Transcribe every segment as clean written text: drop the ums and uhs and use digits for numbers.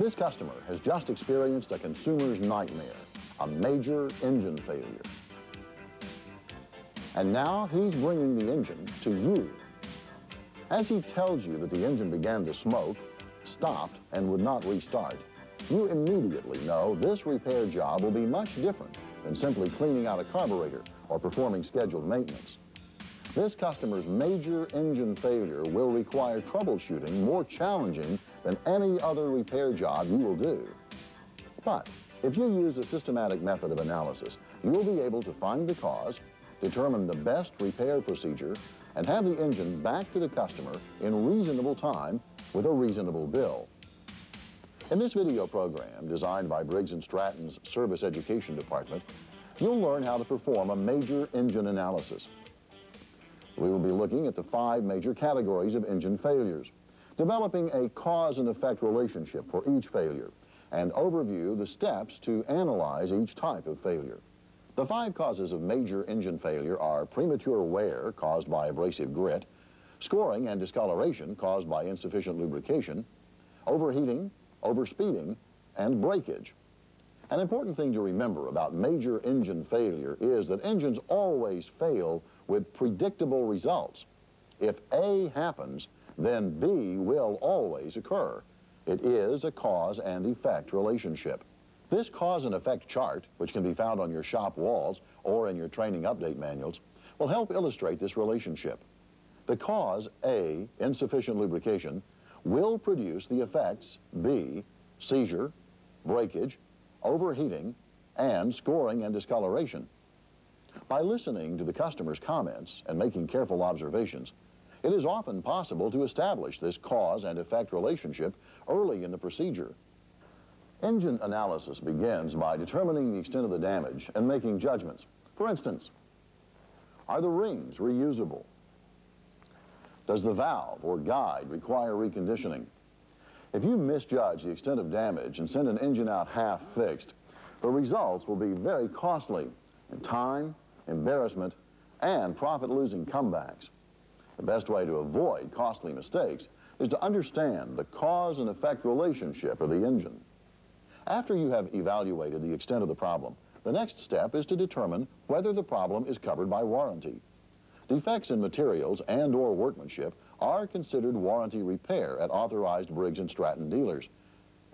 This customer has just experienced a consumer's nightmare, a major engine failure. And now he's bringing the engine to you. As he tells you that the engine began to smoke, stopped, and would not restart, you immediately know this repair job will be much different than simply cleaning out a carburetor or performing scheduled maintenance. This customer's major engine failure will require troubleshooting more challenging than any other repair job you will do. But if you use a systematic method of analysis, you'll be able to find the cause, determine the best repair procedure, and have the engine back to the customer in reasonable time with a reasonable bill. In this video program, designed by Briggs & Stratton's Service Education Department, you'll learn how to perform a major engine analysis. We will be looking at the 5 major categories of engine failures, developing a cause and effect relationship for each failure, and overview the steps to analyze each type of failure. The 5 causes of major engine failure are premature wear caused by abrasive grit, scoring and discoloration caused by insufficient lubrication, overheating, overspeeding, and breakage. An important thing to remember about major engine failure is that engines always fail with predictable results. If A happens, then B will always occur. It is a cause and effect relationship. This cause and effect chart, which can be found on your shop walls or in your training update manuals, will help illustrate this relationship. The cause, A, insufficient lubrication, will produce the effects, B, seizure, breakage, overheating, and scoring and discoloration. By listening to the customer's comments and making careful observations, it is often possible to establish this cause and effect relationship early in the procedure. Engine analysis begins by determining the extent of the damage and making judgments. For instance, are the rings reusable? Does the valve or guide require reconditioning? If you misjudge the extent of damage and send an engine out half fixed, the results will be very costly in time, embarrassment, and profit-losing comebacks. The best way to avoid costly mistakes is to understand the cause and effect relationship of the engine. After you have evaluated the extent of the problem, the next step is to determine whether the problem is covered by warranty. Defects in materials and/or workmanship are considered warranty repair at authorized Briggs & Stratton dealers.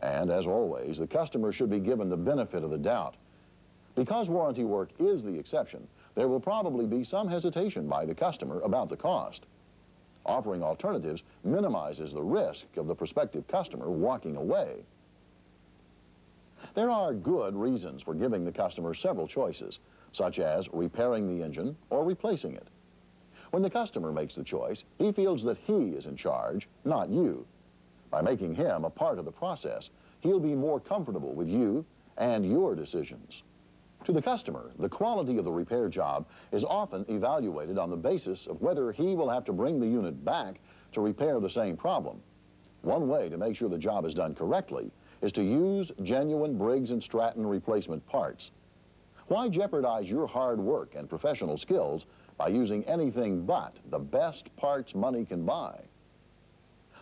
And as always, the customer should be given the benefit of the doubt. Because warranty work is the exception, there will probably be some hesitation by the customer about the cost. Offering alternatives minimizes the risk of the prospective customer walking away. There are good reasons for giving the customer several choices, such as repairing the engine or replacing it. When the customer makes the choice, he feels that he is in charge, not you. By making him a part of the process, he'll be more comfortable with you and your decisions. To the customer, the quality of the repair job is often evaluated on the basis of whether he will have to bring the unit back to repair the same problem. One way to make sure the job is done correctly is to use genuine Briggs & Stratton replacement parts. Why jeopardize your hard work and professional skills by using anything but the best parts money can buy?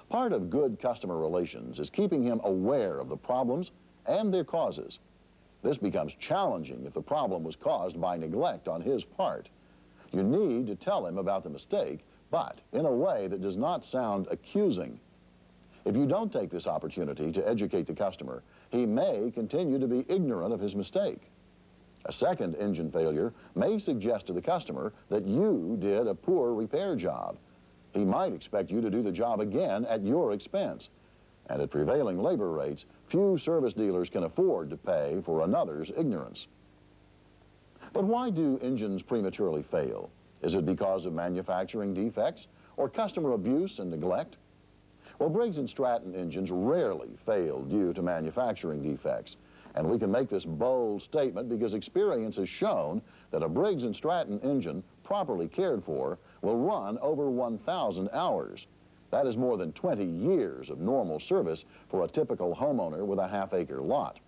Part of good customer relations is keeping him aware of the problems and their causes. This becomes challenging if the problem was caused by neglect on his part. You need to tell him about the mistake, but in a way that does not sound accusing. If you don't take this opportunity to educate the customer, he may continue to be ignorant of his mistake. A second engine failure may suggest to the customer that you did a poor repair job. He might expect you to do the job again at your expense. And at prevailing labor rates, few service dealers can afford to pay for another's ignorance. But why do engines prematurely fail? Is it because of manufacturing defects or customer abuse and neglect? Well, Briggs & Stratton engines rarely fail due to manufacturing defects. And we can make this bold statement because experience has shown that a Briggs & Stratton engine, properly cared for, will run over 1,000 hours. That is more than 20 years of normal service for a typical homeowner with a half-acre lot.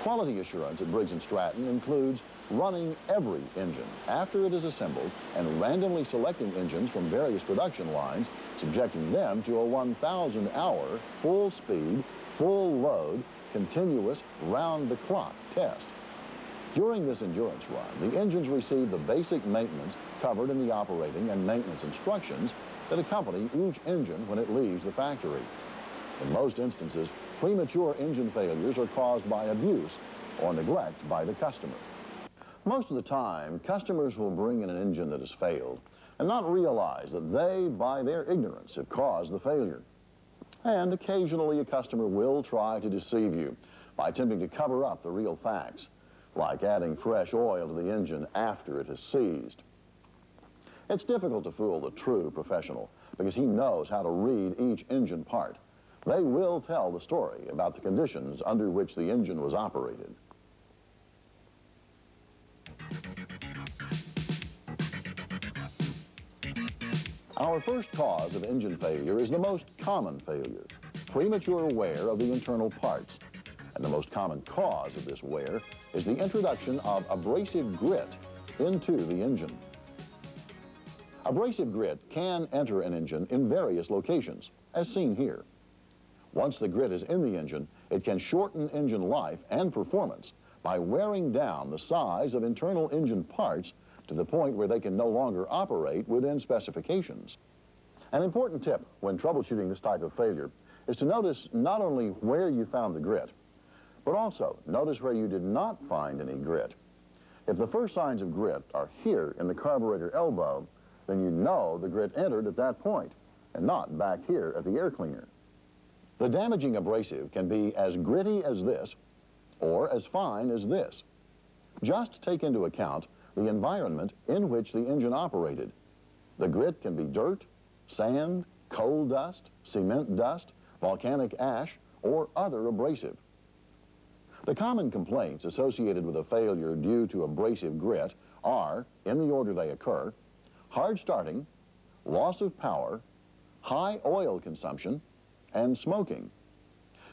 Quality assurance at Briggs & Stratton includes running every engine after it is assembled and randomly selecting engines from various production lines, subjecting them to a 1,000-hour, full-speed, full-load, continuous, round-the-clock test. During this endurance run, the engines receive the basic maintenance covered in the operating and maintenance instructions that accompany each engine when it leaves the factory. In most instances, premature engine failures are caused by abuse or neglect by the customer. Most of the time, customers will bring in an engine that has failed and not realize that they, by their ignorance, have caused the failure. And occasionally a customer will try to deceive you by attempting to cover up the real facts, like adding fresh oil to the engine after it has seized. It's difficult to fool the true professional because he knows how to read each engine part. They will tell the story about the conditions under which the engine was operated. Our first cause of engine failure is the most common failure, premature wear of the internal parts. And the most common cause of this wear is the introduction of abrasive grit into the engine. Abrasive grit can enter an engine in various locations, as seen here. Once the grit is in the engine, it can shorten engine life and performance by wearing down the size of internal engine parts to the point where they can no longer operate within specifications. An important tip when troubleshooting this type of failure is to notice not only where you found the grit, but also notice where you did not find any grit. If the first signs of grit are here in the carburetor elbow, then you know the grit entered at that point and not back here at the air cleaner. The damaging abrasive can be as gritty as this or as fine as this. Just take into account the environment in which the engine operated. The grit can be dirt, sand, coal dust, cement dust, volcanic ash, or other abrasive. The common complaints associated with a failure due to abrasive grit are, in the order they occur, hard starting, loss of power, high oil consumption, and smoking.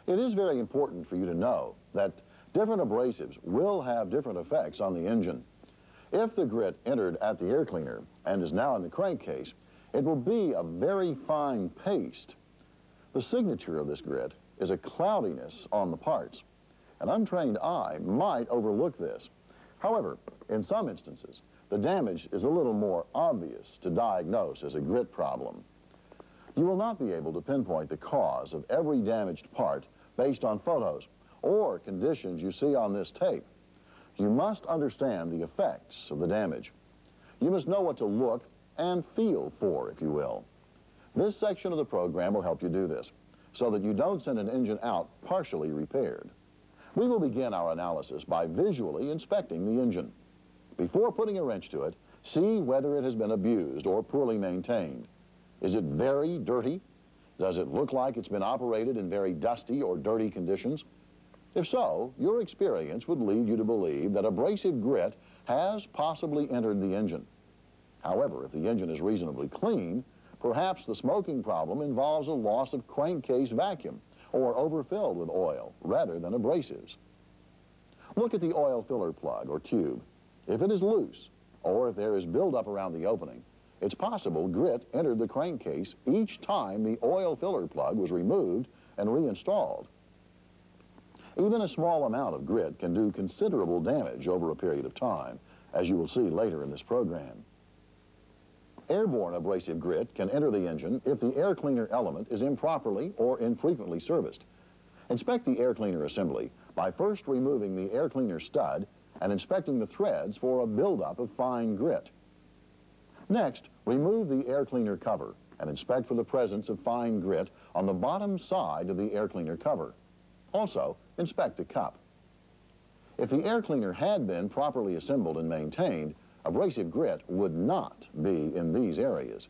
It is very important for you to know that different abrasives will have different effects on the engine. If the grit entered at the air cleaner and is now in the crankcase, it will be a very fine paste. The signature of this grit is a cloudiness on the parts. An untrained eye might overlook this. However, in some instances, the damage is a little more obvious to diagnose as a grit problem. You will not be able to pinpoint the cause of every damaged part based on photos or conditions you see on this tape. You must understand the effects of the damage. You must know what to look and feel for, if you will. This section of the program will help you do this, so that you don't send an engine out partially repaired. We will begin our analysis by visually inspecting the engine. Before putting a wrench to it, see whether it has been abused or poorly maintained. Is it very dirty? Does it look like it's been operated in very dusty or dirty conditions? If so, your experience would lead you to believe that abrasive grit has possibly entered the engine. However, if the engine is reasonably clean, perhaps the smoking problem involves a loss of crankcase vacuum or overfilled with oil rather than abrasives. Look at the oil filler plug or tube. If it is loose, or if there is buildup around the opening, it's possible grit entered the crankcase each time the oil filler plug was removed and reinstalled. Even a small amount of grit can do considerable damage over a period of time, as you will see later in this program. Airborne abrasive grit can enter the engine if the air cleaner element is improperly or infrequently serviced. Inspect the air cleaner assembly by first removing the air cleaner stud and inspecting the threads for a buildup of fine grit. Next, remove the air cleaner cover and inspect for the presence of fine grit on the bottom side of the air cleaner cover. Also, inspect the cup. If the air cleaner had been properly assembled and maintained, abrasive grit would not be in these areas.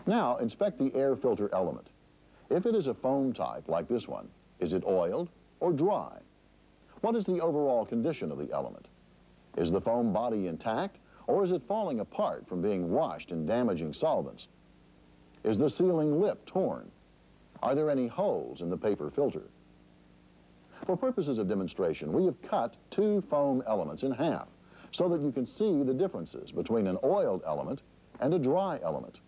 Now, inspect the air filter element. If it is a foam type like this one, is it oiled or dry? What is the overall condition of the element? Is the foam body intact, or is it falling apart from being washed in damaging solvents? Is the sealing lip torn? Are there any holes in the paper filter? For purposes of demonstration, we have cut two foam elements in half so that you can see the differences between an oiled element and a dry element.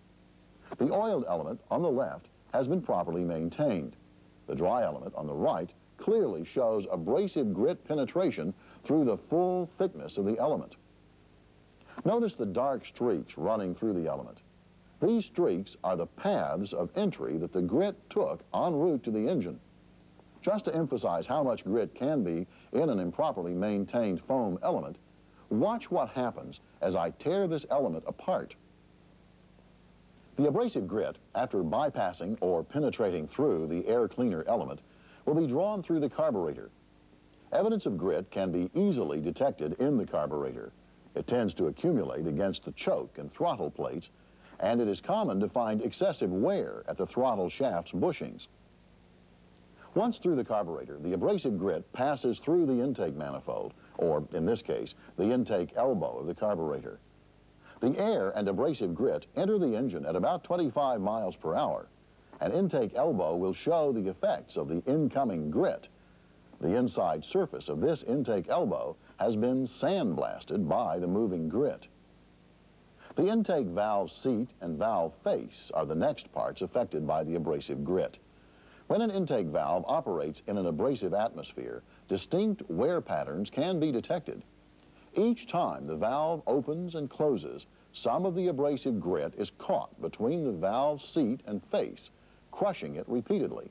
The oiled element on the left has been properly maintained. The dry element on the right clearly shows abrasive grit penetration through the full thickness of the element. Notice the dark streaks running through the element. These streaks are the paths of entry that the grit took en route to the engine. Just to emphasize how much grit can be in an improperly maintained foam element, watch what happens as I tear this element apart. The abrasive grit, after bypassing or penetrating through the air cleaner element, will be drawn through the carburetor. Evidence of grit can be easily detected in the carburetor. It tends to accumulate against the choke and throttle plates, and it is common to find excessive wear at the throttle shaft's bushings. Once through the carburetor, the abrasive grit passes through the intake manifold, or in this case, the intake elbow of the carburetor. The air and abrasive grit enter the engine at about 25 miles per hour. An intake elbow will show the effects of the incoming grit. The inside surface of this intake elbow has been sandblasted by the moving grit. The intake valve seat and valve face are the next parts affected by the abrasive grit. When an intake valve operates in an abrasive atmosphere, distinct wear patterns can be detected. Each time the valve opens and closes, some of the abrasive grit is caught between the valve seat and face, crushing it repeatedly.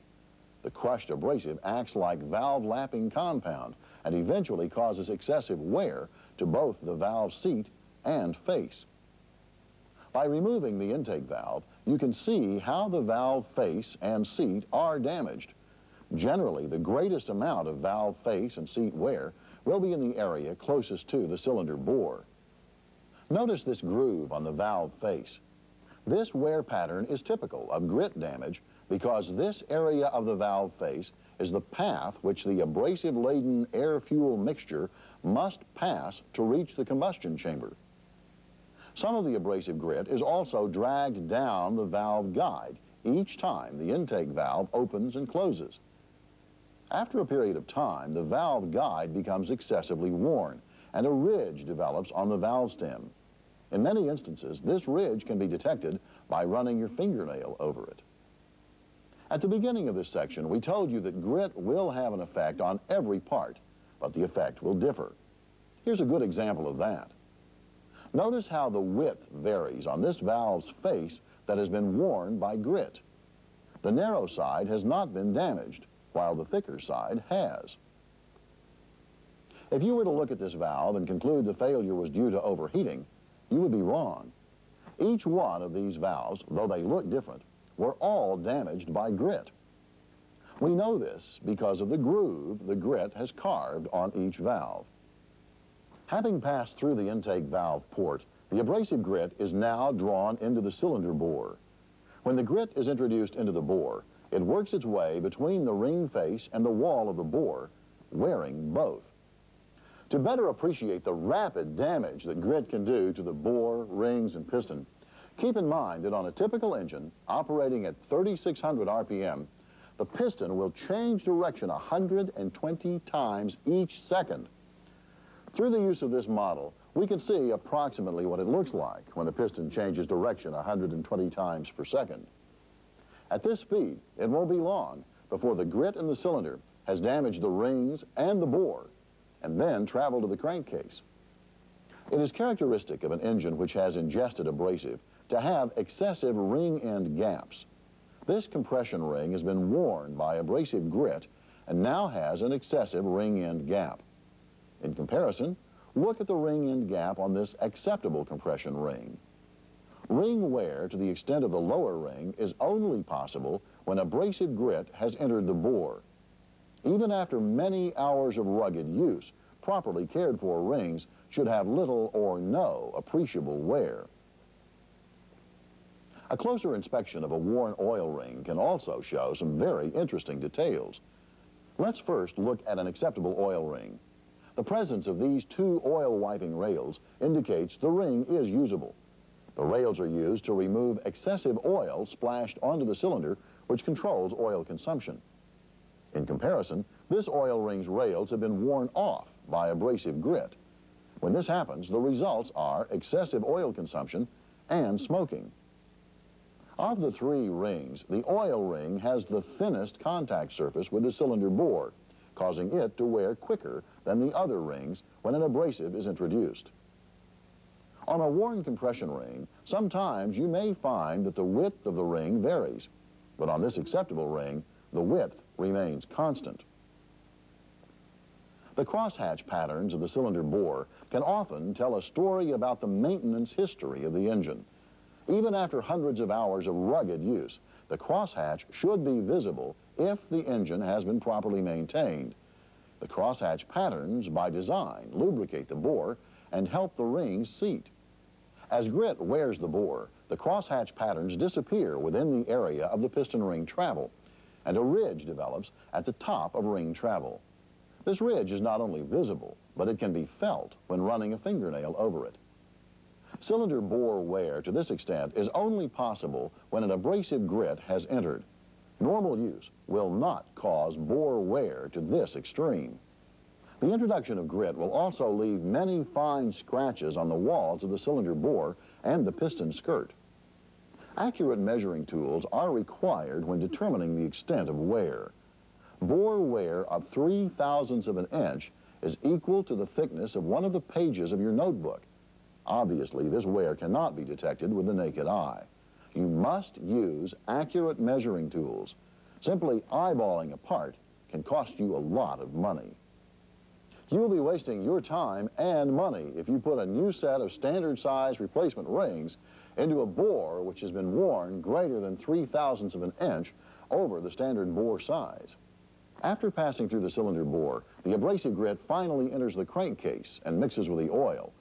The crushed abrasive acts like valve lapping compound and eventually causes excessive wear to both the valve seat and face. By removing the intake valve, you can see how the valve face and seat are damaged. Generally, the greatest amount of valve face and seat wear will be in the area closest to the cylinder bore. Notice this groove on the valve face. This wear pattern is typical of grit damage because this area of the valve face is the path which the abrasive-laden air-fuel mixture must pass to reach the combustion chamber. Some of the abrasive grit is also dragged down the valve guide each time the intake valve opens and closes. After a period of time, the valve guide becomes excessively worn and a ridge develops on the valve stem. In many instances, this ridge can be detected by running your fingernail over it. At the beginning of this section, we told you that grit will have an effect on every part, but the effect will differ. Here's a good example of that. Notice how the width varies on this valve's face that has been worn by grit. The narrow side has not been damaged, while the thicker side has. If you were to look at this valve and conclude the failure was due to overheating, you would be wrong. Each one of these valves, though they look different, were all damaged by grit. We know this because of the groove the grit has carved on each valve. Having passed through the intake valve port, the abrasive grit is now drawn into the cylinder bore. When the grit is introduced into the bore, it works its way between the ring face and the wall of the bore, wearing both. To better appreciate the rapid damage that grit can do to the bore, rings, and piston, keep in mind that on a typical engine operating at 3,600 RPM, the piston will change direction 120 times each second. Through the use of this model, we can see approximately what it looks like when a piston changes direction 120 times per second. At this speed, it won't be long before the grit in the cylinder has damaged the rings and the bore, and then traveled to the crankcase. It is characteristic of an engine which has ingested abrasive to have excessive ring end gaps. This compression ring has been worn by abrasive grit and now has an excessive ring end gap. In comparison, look at the ring end gap on this acceptable compression ring. Ring wear to the extent of the lower ring is only possible when abrasive grit has entered the bore. Even after many hours of rugged use, properly cared for rings should have little or no appreciable wear. A closer inspection of a worn oil ring can also show some very interesting details. Let's first look at an acceptable oil ring. The presence of these two oil wiping rails indicates the ring is usable. The rails are used to remove excessive oil splashed onto the cylinder, which controls oil consumption. In comparison, This oil ring's rails have been worn off by abrasive grit. When this happens, the results are excessive oil consumption and smoking. Of the three rings, the oil ring has the thinnest contact surface with the cylinder bore, causing it to wear quicker than the other rings when an abrasive is introduced. On a worn compression ring, sometimes you may find that the width of the ring varies, but on this acceptable ring, the width remains constant. The crosshatch patterns of the cylinder bore can often tell a story about the maintenance history of the engine. Even after hundreds of hours of rugged use, the crosshatch should be visible if the engine has been properly maintained. The crosshatch patterns, by design, lubricate the bore and help the rings seat. As grit wears the bore, the crosshatch patterns disappear within the area of the piston ring travel, and a ridge develops at the top of ring travel. This ridge is not only visible, but it can be felt when running a fingernail over it. Cylinder bore wear to this extent is only possible when an abrasive grit has entered. Normal use will not cause bore wear to this extreme. The introduction of grit will also leave many fine scratches on the walls of the cylinder bore and the piston skirt. Accurate measuring tools are required when determining the extent of wear. Bore wear of 0.003 of an inch is equal to the thickness of one of the pages of your notebook. Obviously, this wear cannot be detected with the naked eye. You must use accurate measuring tools. Simply eyeballing a part can cost you a lot of money. You'll be wasting your time and money if you put a new set of standard size replacement rings into a bore which has been worn greater than 0.003 of an inch over the standard bore size. After passing through the cylinder bore, the abrasive grit finally enters the crankcase and mixes with the oil.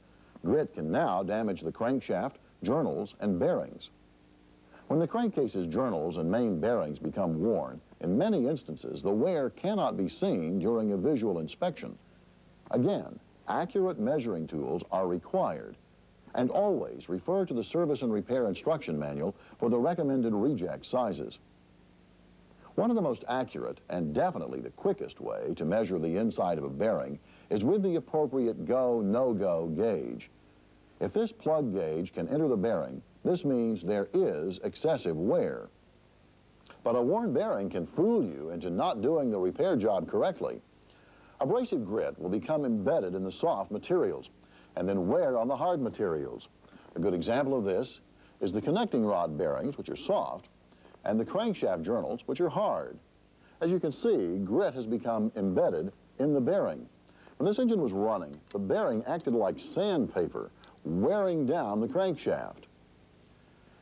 Grit can now damage the crankshaft, journals, and bearings. When the crankcase's journals and main bearings become worn, in many instances the wear cannot be seen during a visual inspection. Again, accurate measuring tools are required, and always refer to the service and repair instruction manual for the recommended reject sizes. One of the most accurate and definitely the quickest way to measure the inside of a bearing is with the appropriate go, no-go gauge. If this plug gauge can enter the bearing, this means there is excessive wear. But a worn bearing can fool you into not doing the repair job correctly. Abrasive grit will become embedded in the soft materials and then wear on the hard materials. A good example of this is the connecting rod bearings, which are soft, and the crankshaft journals, which are hard. As you can see, grit has become embedded in the bearing. When this engine was running, the bearing acted like sandpaper, wearing down the crankshaft.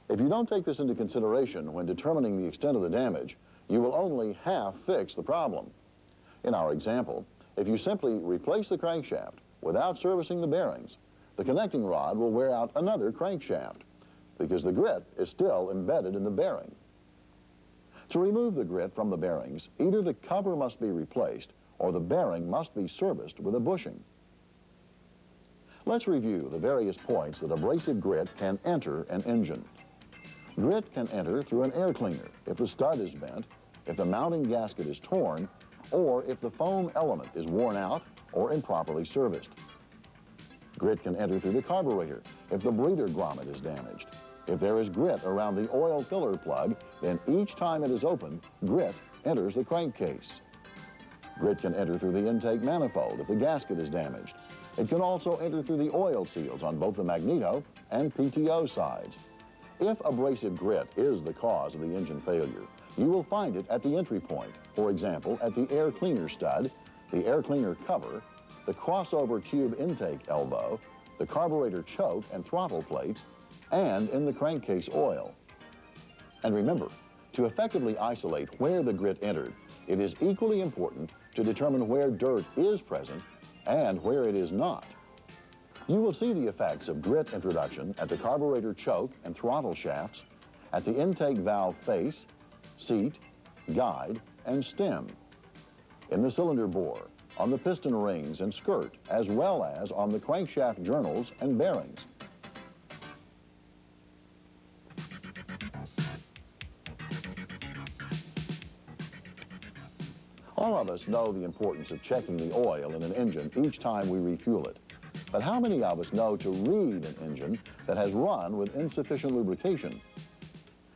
If you don't take this into consideration when determining the extent of the damage, you will only half fix the problem. In our example, if you simply replace the crankshaft without servicing the bearings, the connecting rod will wear out another crankshaft because the grit is still embedded in the bearing. To remove the grit from the bearings, either the cover must be replaced or the bearing must be serviced with a bushing. Let's review the various points that abrasive grit can enter an engine. Grit can enter through an air cleaner if the stud is bent, if the mounting gasket is torn, or if the foam element is worn out or improperly serviced. Grit can enter through the carburetor if the breather grommet is damaged. If there is grit around the oil filler plug, then each time it is opened, grit enters the crankcase. Grit can enter through the intake manifold if the gasket is damaged. It can also enter through the oil seals on both the magneto and PTO sides. If abrasive grit is the cause of the engine failure, you will find it at the entry point, for example, at the air cleaner stud, the air cleaner cover, the crossover tube intake elbow, the carburetor choke and throttle plates, and in the crankcase oil. And remember, to effectively isolate where the grit entered, it is equally important to determine where dirt is present and where it is not. You will see the effects of grit introduction at the carburetor choke and throttle shafts, at the intake valve face, seat, guide, and stem, in the cylinder bore, on the piston rings and skirt, as well as on the crankshaft journals and bearings. All of us know the importance of checking the oil in an engine each time we refuel it. But how many of us know to read an engine that has run with insufficient lubrication?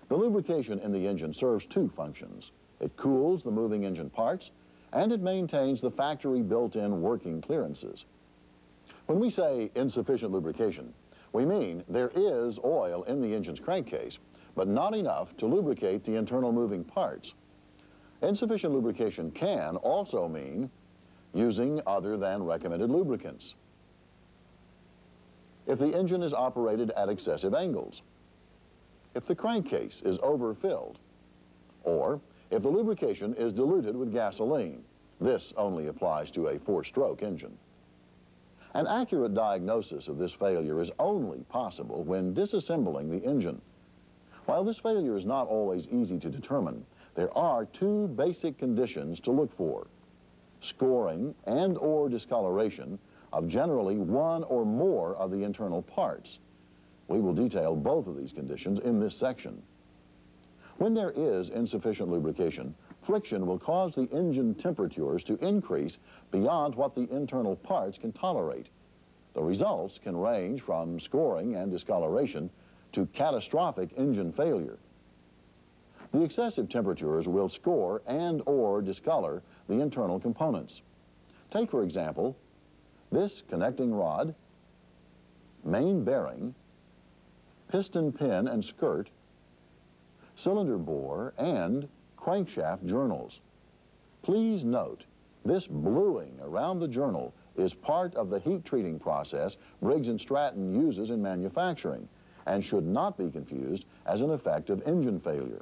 The lubrication in the engine serves two functions. It cools the moving engine parts, and it maintains the factory built-in working clearances. When we say insufficient lubrication, we mean there is oil in the engine's crankcase, but not enough to lubricate the internal moving parts. Insufficient lubrication can also mean using other than recommended lubricants. If the engine is operated at excessive angles, if the crankcase is overfilled, or if the lubrication is diluted with gasoline. This only applies to a four-stroke engine. An accurate diagnosis of this failure is only possible when disassembling the engine. While this failure is not always easy to determine, there are two basic conditions to look for: scoring and/or discoloration of generally one or more of the internal parts. We will detail both of these conditions in this section. When there is insufficient lubrication, friction will cause the engine temperatures to increase beyond what the internal parts can tolerate. The results can range from scoring and discoloration to catastrophic engine failure. The excessive temperatures will score and/or discolor the internal components. Take, for example, this connecting rod, main bearing, piston pin and skirt, cylinder bore, and crankshaft journals. Please note, this bluing around the journal is part of the heat treating process Briggs and Stratton uses in manufacturing and should not be confused as an effect of engine failure.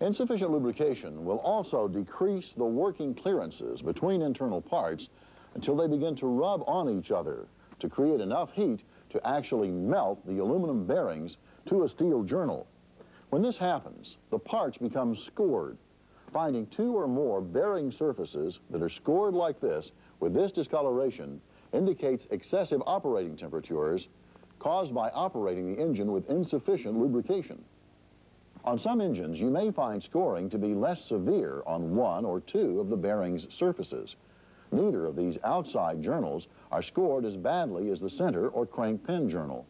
Insufficient lubrication will also decrease the working clearances between internal parts until they begin to rub on each other to create enough heat to actually melt the aluminum bearings to a steel journal. When this happens, the parts become scored. Finding two or more bearing surfaces that are scored like this with this discoloration indicates excessive operating temperatures caused by operating the engine with insufficient lubrication. On some engines, you may find scoring to be less severe on one or two of the bearing's surfaces. Neither of these outside journals are scored as badly as the center or crank pin journal.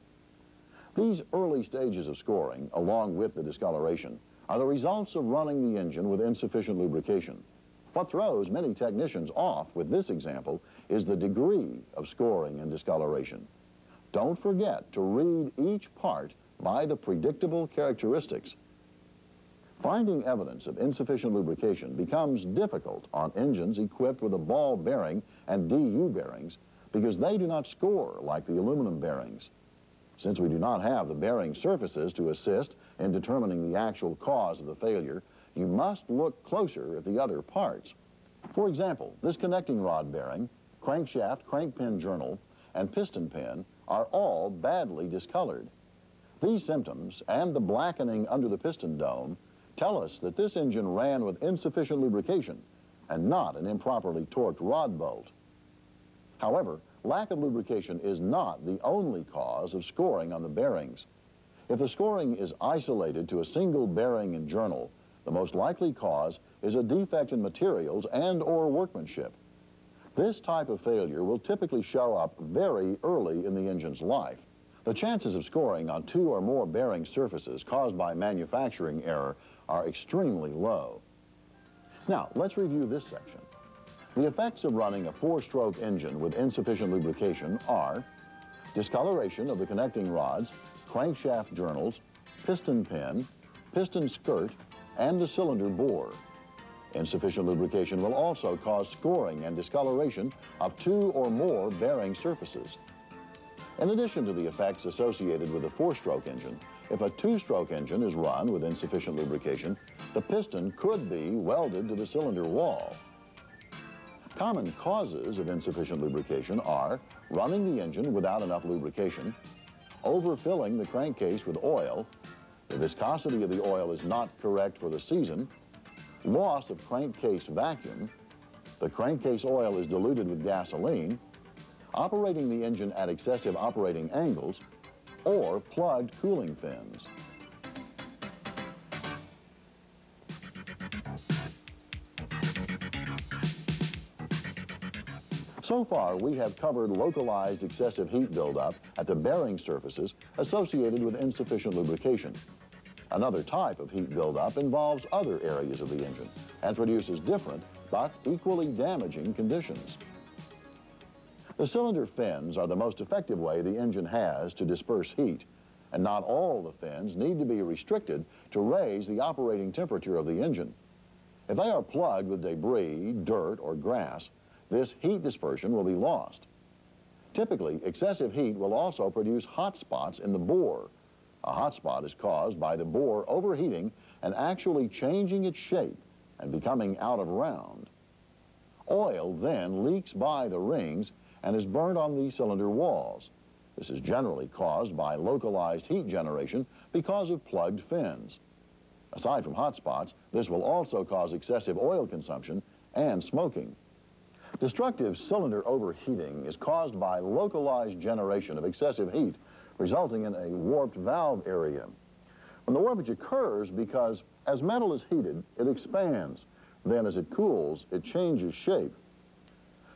These early stages of scoring, along with the discoloration, are the results of running the engine with insufficient lubrication. What throws many technicians off with this example is the degree of scoring and discoloration. Don't forget to read each part by the predictable characteristics. Finding evidence of insufficient lubrication becomes difficult on engines equipped with a ball bearing and DU bearings because they do not score like the aluminum bearings. Since we do not have the bearing surfaces to assist in determining the actual cause of the failure, you must look closer at the other parts. For example, this connecting rod bearing, crankshaft, crank pin journal, and piston pin are all badly discolored. These symptoms and the blackening under the piston dome tell us that this engine ran with insufficient lubrication and not an improperly torqued rod bolt. However, lack of lubrication is not the only cause of scoring on the bearings. If the scoring is isolated to a single bearing and journal, the most likely cause is a defect in materials and/or workmanship. This type of failure will typically show up very early in the engine's life. The chances of scoring on two or more bearing surfaces caused by manufacturing error are extremely low. Now, let's review this section. The effects of running a four-stroke engine with insufficient lubrication are discoloration of the connecting rods, crankshaft journals, piston pin, piston skirt, and the cylinder bore. Insufficient lubrication will also cause scoring and discoloration of two or more bearing surfaces. In addition to the effects associated with a four-stroke engine, if a two-stroke engine is run with insufficient lubrication, the piston could be welded to the cylinder wall. Common causes of insufficient lubrication are running the engine without enough lubrication, overfilling the crankcase with oil, the viscosity of the oil is not correct for the season, loss of crankcase vacuum, the crankcase oil is diluted with gasoline, operating the engine at excessive operating angles, or plugged cooling fins. So far, we have covered localized excessive heat buildup at the bearing surfaces associated with insufficient lubrication. Another type of heat buildup involves other areas of the engine and produces different but equally damaging conditions. The cylinder fins are the most effective way the engine has to disperse heat, and not all the fins need to be restricted to raise the operating temperature of the engine. If they are plugged with debris, dirt, or grass, this heat dispersion will be lost. Typically, excessive heat will also produce hot spots in the bore. A hot spot is caused by the bore overheating and actually changing its shape and becoming out of round. Oil then leaks by the rings and is burned on the cylinder walls. This is generally caused by localized heat generation because of plugged fins. Aside from hot spots, this will also cause excessive oil consumption and smoking. Destructive cylinder overheating is caused by localized generation of excessive heat, resulting in a warped valve area. When the warpage occurs because as metal is heated, it expands. Then as it cools, it changes shape.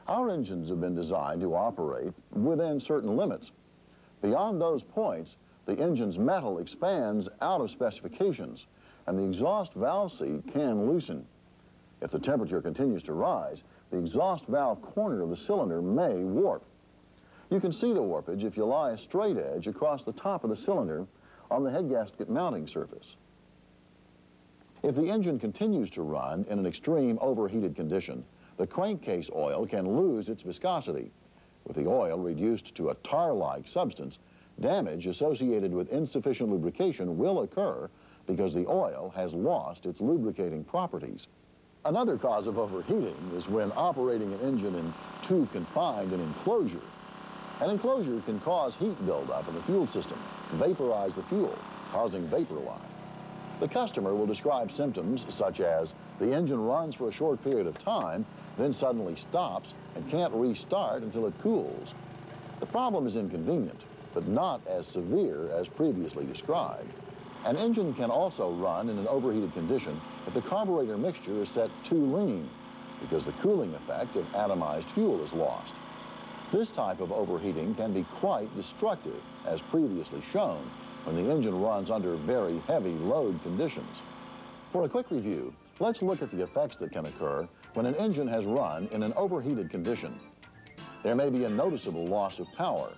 Our engines have been designed to operate within certain limits. Beyond those points, the engine's metal expands out of specifications, and the exhaust valve seat can loosen. If the temperature continues to rise, the exhaust valve corner of the cylinder may warp. You can see the warpage if you lie a straight edge across the top of the cylinder on the head gasket mounting surface. If the engine continues to run in an extreme overheated condition, the crankcase oil can lose its viscosity. With the oil reduced to a tar-like substance, damage associated with insufficient lubrication will occur because the oil has lost its lubricating properties. Another cause of overheating is when operating an engine in too confined an enclosure. An enclosure can cause heat buildup in the fuel system, vaporize the fuel, causing vapor line. The customer will describe symptoms such as the engine runs for a short period of time, then suddenly stops and can't restart until it cools. The problem is inconvenient, but not as severe as previously described. An engine can also run in an overheated condition if the carburetor mixture is set too lean, because the cooling effect of atomized fuel is lost. This type of overheating can be quite destructive, as previously shown, when the engine runs under very heavy load conditions. For a quick review, let's look at the effects that can occur when an engine has run in an overheated condition. There may be a noticeable loss of power.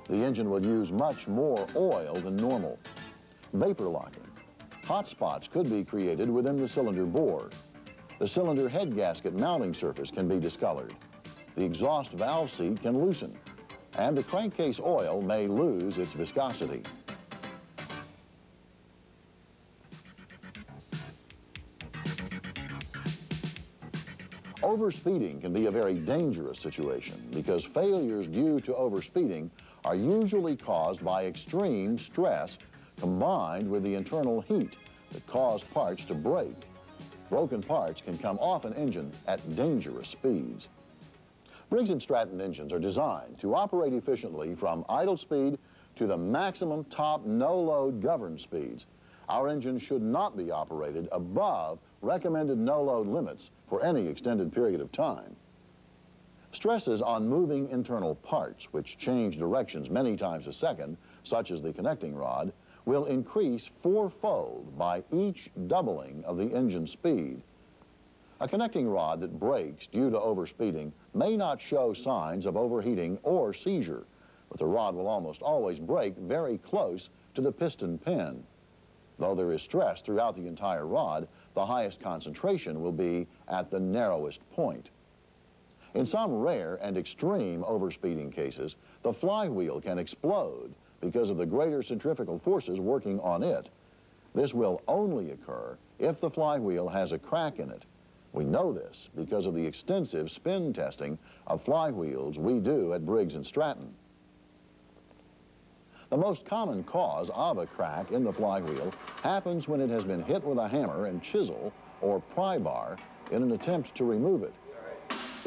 The engine will use much more oil than normal. Vapor locking. Hot spots could be created within the cylinder bore. The cylinder head gasket mounting surface can be discolored. The exhaust valve seat can loosen, and the crankcase oil may lose its viscosity. Overspeeding can be a very dangerous situation because failures due to overspeeding are usually caused by extreme stress combined with the internal heat that cause parts to break. Broken parts can come off an engine at dangerous speeds. Briggs & Stratton engines are designed to operate efficiently from idle speed to the maximum top no-load governed speeds. Our engine should not be operated above recommended no-load limits for any extended period of time. Stresses on moving internal parts, which change directions many times a second, such as the connecting rod, will increase fourfold by each doubling of the engine speed. A connecting rod that breaks due to overspeeding may not show signs of overheating or seizure, but the rod will almost always break very close to the piston pin. Though there is stress throughout the entire rod, the highest concentration will be at the narrowest point. In some rare and extreme overspeeding cases, the flywheel can explode because of the greater centrifugal forces working on it. This will only occur if the flywheel has a crack in it. We know this because of the extensive spin testing of flywheels we do at Briggs & Stratton. The most common cause of a crack in the flywheel happens when it has been hit with a hammer and chisel or pry bar in an attempt to remove it.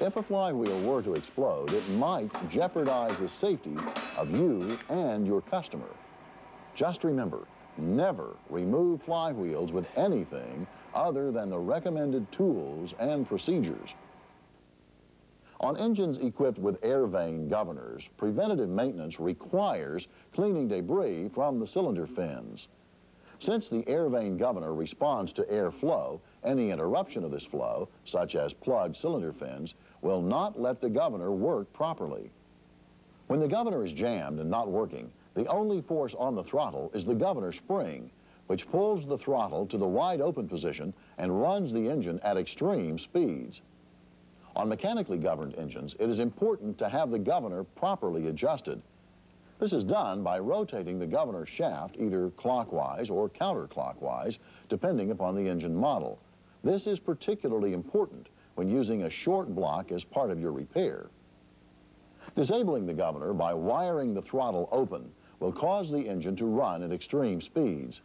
If a flywheel were to explode, it might jeopardize the safety of you and your customer. Just remember, never remove flywheels with anything other than the recommended tools and procedures. On engines equipped with air vane governors, preventative maintenance requires cleaning debris from the cylinder fins. Since the air vane governor responds to air flow, any interruption of this flow, such as plugged cylinder fins, will not let the governor work properly. When the governor is jammed and not working, the only force on the throttle is the governor spring, which pulls the throttle to the wide open position and runs the engine at extreme speeds. On mechanically governed engines, it is important to have the governor properly adjusted. This is done by rotating the governor shaft either clockwise or counterclockwise, depending upon the engine model. This is particularly important when using a short block as part of your repair. Disabling the governor by wiring the throttle open will cause the engine to run at extreme speeds.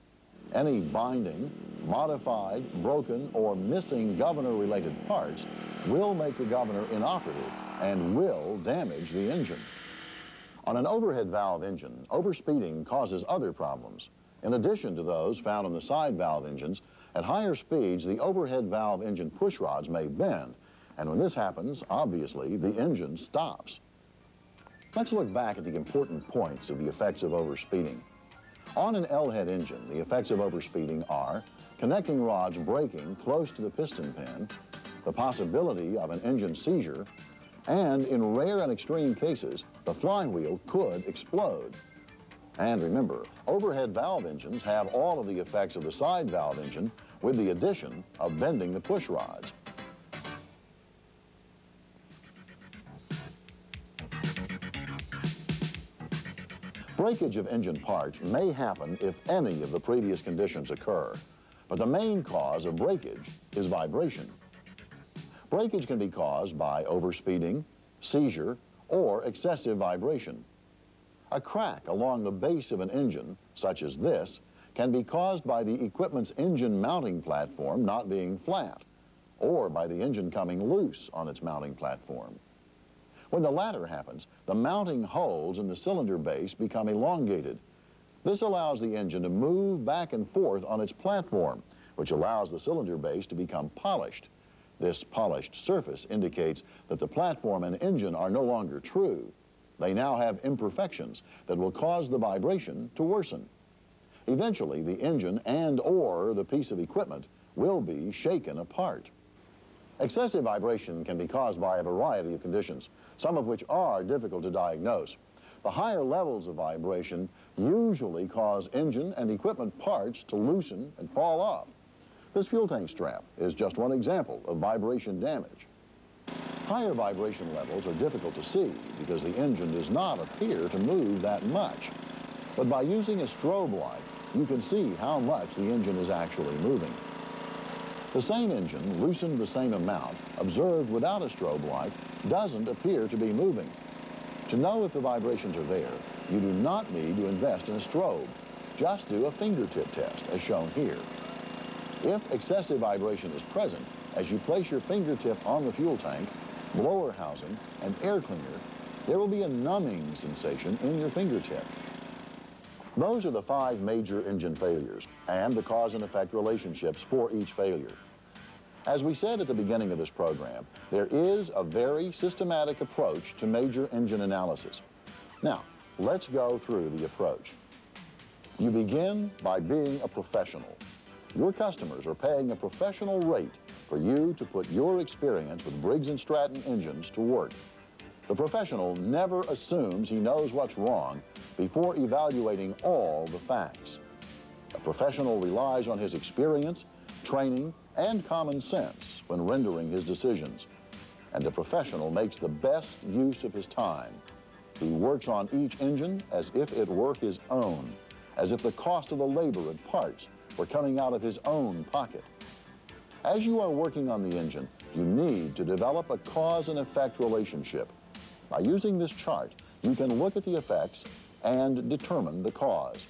Any binding, modified, broken, or missing governor-related parts will make the governor inoperative and will damage the engine. On an overhead valve engine, overspeeding causes other problems. In addition to those found on the side valve engines, at higher speeds, the overhead valve engine push rods may bend, and when this happens, obviously, the engine stops. Let's look back at the important points of the effects of overspeeding. On an L-head engine, the effects of overspeeding are connecting rods breaking close to the piston pin, the possibility of an engine seizure, and in rare and extreme cases, the flywheel could explode. And remember, overhead valve engines have all of the effects of the side valve engine with the addition of bending the push rods. Breakage of engine parts may happen if any of the previous conditions occur, but the main cause of breakage is vibration. Breakage can be caused by overspeeding, seizure, or excessive vibration. A crack along the base of an engine, such as this, can be caused by the equipment's engine mounting platform not being flat, or by the engine coming loose on its mounting platform. When the latter happens, the mounting holes in the cylinder base become elongated. This allows the engine to move back and forth on its platform, which allows the cylinder base to become polished. This polished surface indicates that the platform and engine are no longer true. They now have imperfections that will cause the vibration to worsen. Eventually, the engine and/or the piece of equipment will be shaken apart. Excessive vibration can be caused by a variety of conditions, some of which are difficult to diagnose. The higher levels of vibration usually cause engine and equipment parts to loosen and fall off. This fuel tank strap is just one example of vibration damage. Higher vibration levels are difficult to see because the engine does not appear to move that much. But by using a strobe light, you can see how much the engine is actually moving. The same engine, loosened the same amount, observed without a strobe light, doesn't appear to be moving. To know if the vibrations are there, you do not need to invest in a strobe. Just do a fingertip test, as shown here. If excessive vibration is present, as you place your fingertip on the fuel tank, blower housing, and air cleaner, there will be a numbing sensation in your fingertip. Those are the 5 major engine failures and the cause and effect relationships for each failure. As we said at the beginning of this program, there is a very systematic approach to major engine analysis. Now, let's go through the approach. You begin by being a professional. Your customers are paying a professional rate for you to put your experience with Briggs & Stratton engines to work. The professional never assumes he knows what's wrong before evaluating all the facts. A professional relies on his experience, training, and common sense when rendering his decisions. And a professional makes the best use of his time. He works on each engine as if it were his own, as if the cost of the labor and parts were coming out of his own pocket. As you are working on the engine, you need to develop a cause and effect relationship. By using this chart, you can look at the effects and determine the cause.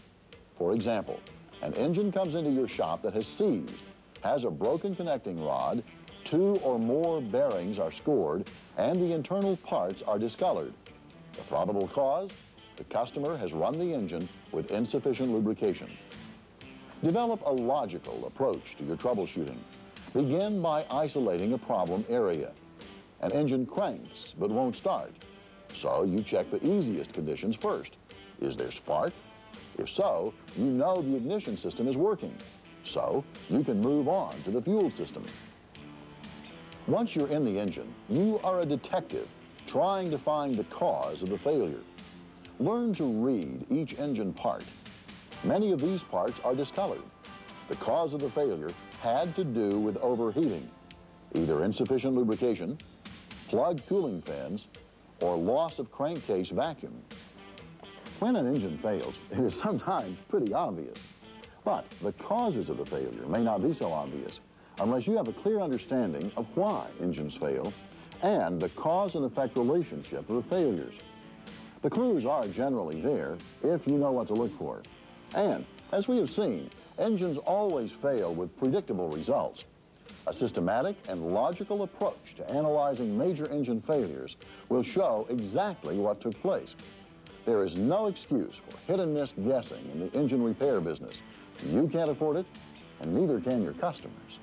For example, an engine comes into your shop that has seized, has a broken connecting rod, 2 or more bearings are scored, and the internal parts are discolored. The probable cause? The customer has run the engine with insufficient lubrication. Develop a logical approach to your troubleshooting. Begin by isolating a problem area. An engine cranks but won't start. So you check the easiest conditions first. Is there spark? If so, you know the ignition system is working. So you can move on to the fuel system. Once you're in the engine, you are a detective trying to find the cause of the failure. Learn to read each engine part. Many of these parts are discolored. The cause of the failure had to do with overheating, either insufficient lubrication, plugged cooling fins, or loss of crankcase vacuum. When an engine fails, it is sometimes pretty obvious. But the causes of the failure may not be so obvious unless you have a clear understanding of why engines fail and the cause and effect relationship of the failures. The clues are generally there if you know what to look for. And, as we have seen, engines always fail with predictable results. A systematic and logical approach to analyzing major engine failures will show exactly what took place. There is no excuse for hit-and-miss guessing in the engine repair business. You can't afford it, and neither can your customers.